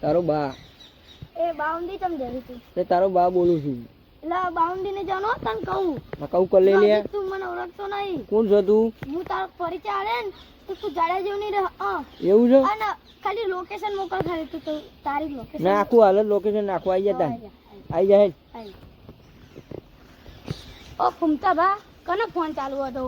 તારો બા એ બાઉન્ડી તમ જરી તું તે તારો બા બોલું છું એટલે બાઉન્ડી ને જાણો તને કહું કહું કર લે લે તું મને ઓળખતો નહીં કોણ છો તું હું તારો પરિચય આલે ને તો તું જાડા જેવું નહીં રહે એવું છે અને ખાલી લોકેશન મોકલ ખાલી તું તારી લોકેશન નાખું હાલ લોકેશન નાખું આવી જતા આવી જાય ઓ ફૂમતા બા કનો ફોન ચાલુ હતો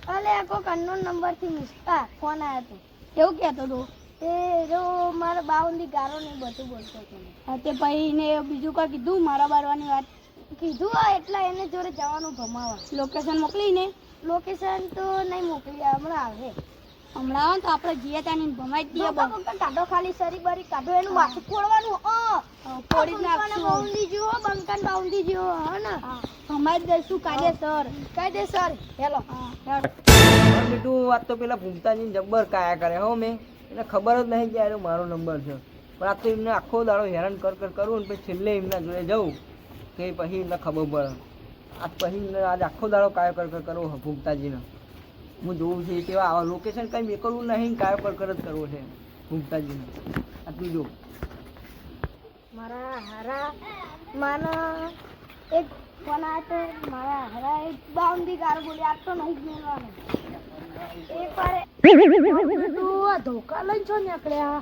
અલે કોક અનનોન નંબર થી મિસ્ટા ફોન આવ્યો હતો એવું કહેતો હતો તે જો મારા બાઉન્ડી ગારો ને બધું બોલતો હતો હા તે પછી ને બીજું કોઈ કીધું મારા બારવાની વાત કીધું એટલે એને જોડે જવાનું ભમાવા લોકેશન મોકલીને લોકેશન તો નહીં મોકલી હમણાં આવે હમણાં આવે તો આપણે જઈએ ત્યાં ભમાઈ દઈએ કાઢો ખાલી સરી બરી કાઢો એનું માથું ફોડવાનું ફોડી નાખશું બાઉન્ડી જેવો બંકન બાઉન્ડી જેવો હા ને ભમાઈ દઈશું કાયદેસર હેલો બેટું વાત તો પેલા ભૂમતાજી જબ્બર કાયા કરે હો મેં એને ખબર જ નહીં કે આ મારો નંબર છે પણ આ તો એમને આખો દાડો હેરાન કરું ને પછી છેલ્લે એમના જોડે જવું કે પછી એમને ખબર પડે આજ પછી એમને આજ આખો દાડો કાયો કરવો ભૂમતાજીને હું જોઉં છું કેવા આવા લોકેશન કંઈ મેકલવું નહીં કાયો જ કરવો છે ભૂમતાજીને આ તું જો મારા હારા મારા એક ફોન આવ્યો મારા હારા એક બાઉન્ડી ગાર બોલી આ તો નહીં જ મેળવાનો તું આ ધોકા લઈને છો નીકળ્યા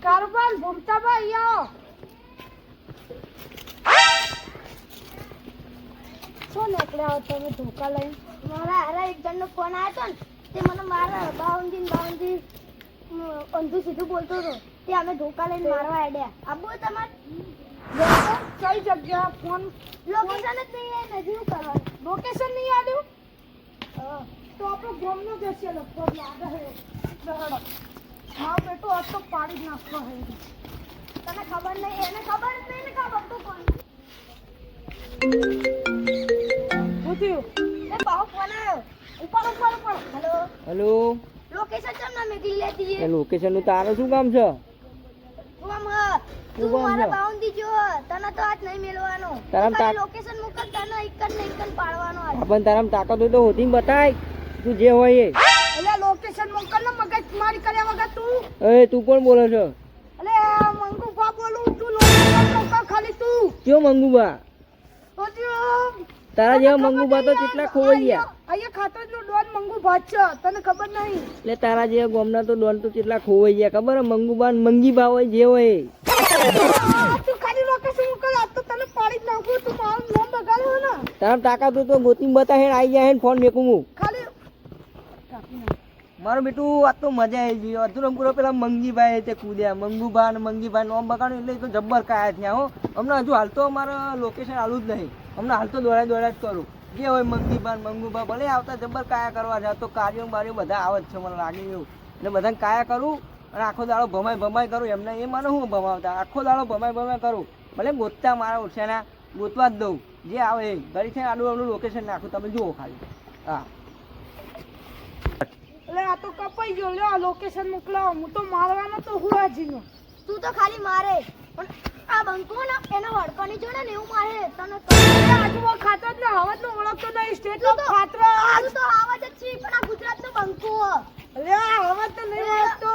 કારોબાર ભૂમતા ભાઈ આવો શું નીકળ્યા તમે ધોકા લઈને મારા હારા એક જણનો ફોન આવ્યો ને તે મને મારા બાઉન્ડી અંધું સીધું બોલતો હતો તે અમે ધોકા લઈને મારવા આડ્યા આબુ તમારે કઈ જગ્યા ફોન લોકેશન જ નહીં આવે નજીક કરવાનું લોકેશન નહીં આવ્યું તો આપણો ગોમનો જશે લગભગ લાગે છે દહડો હા બેટો આ તો પાડી જ નાખવા હે તને ખબર નહીં એને ખબર જ નહીં ને ખબર તો કોણ હું થયું એ બાહુ ફોન આવ્યો ઉપર હેલો હેલો લોકેશન ચમ ના મેકલી લેતી એ લોકેશન નું તારું શું કામ છે તું મારા બાઉન્ડી જો તને તો આજ નહીં મેળવાનો તારા લોકેશન મોકલ તને એકન ને એકન પાડવાનો આજ પણ તારામ તાકાત હોય તો હોતી બતાય તું જે હોય એ એટલે લોકેશન મોકલ ને મગજ મારી કર્યા વગર તું એ તું કોણ બોલે છે એટલે મંગુ બા બોલું તું લોકેશન મોકલ ખાલી તું કયો મંગુબા તારા જેવા મંગુબા તો કેટલા ખોવાઈ ગયા અહીંયા ખાતો જ ડોન મંગુ ભાત છે તને ખબર નહીં એટલે તારા જેવા ગોમના તો ડોન તો કેટલા ખોવાઈ ગયા ખબર મંગુબા મંગીબા હોય જે હોય તું ખાલી લોકેશન મોકલ આ તો તને પાડી જ નાખું તું મારું નામ બગાડ્યો ને તારા તાકાત હોય તો ગોતી બતા હે આવી જાય હે ફોન મેકું હું ખાલી મારું બેટું આ તો મજા આવી ગઈ અધુરમપુરો પેલા મંગીભાઈ તે કૂદ્યા મંગુભા ને મંગીભાઈ નોમ બગાડ્યું એટલે તો જબ્બર કાયા થયા હો હમણાં હજુ હાલ તો મારે લોકેશન આલું જ નહીં હમણાં હાલ તો દોડા જ કરું જે હોય મંગીભા મંગુભા ભલે આવતા જબ્બર કાયા કરવા છે તો કાર્યો બારીઓ બધા આવે જ છે મને લાગે એવું એટલે બધાને કાયા કરું અને આખો દાડો ભમાઈ કરું એમને એ મને હું ભમાવતા આખો દાડો ભમાઈ કરું ભલે ગોતતા મારા ઓછાના ગોતવા જ દઉં જે આવે એ ઘડી છે આડું આડું લોકેશન નાખું તમે જુઓ ખાલી હા એટલે આ તો કપાઈ ગયો લ્યો લોકેશન મોકલાવો હું તો મારવાનો તો હુરાજીનો તું તો ખાલી મારે પણ આ બંકો ને એના વડકણી જોડે ને એવું મારે તને તો આજુબાજુ ખાતો જ ને હવાજ નો ઓળખતો નહીં સ્ટેટ નો ખાતરો તું તો આવાજ જ છે પણ આ ગુજરાત નો બંકો અલ્યા હવાજ તો નહીં ઓળખતો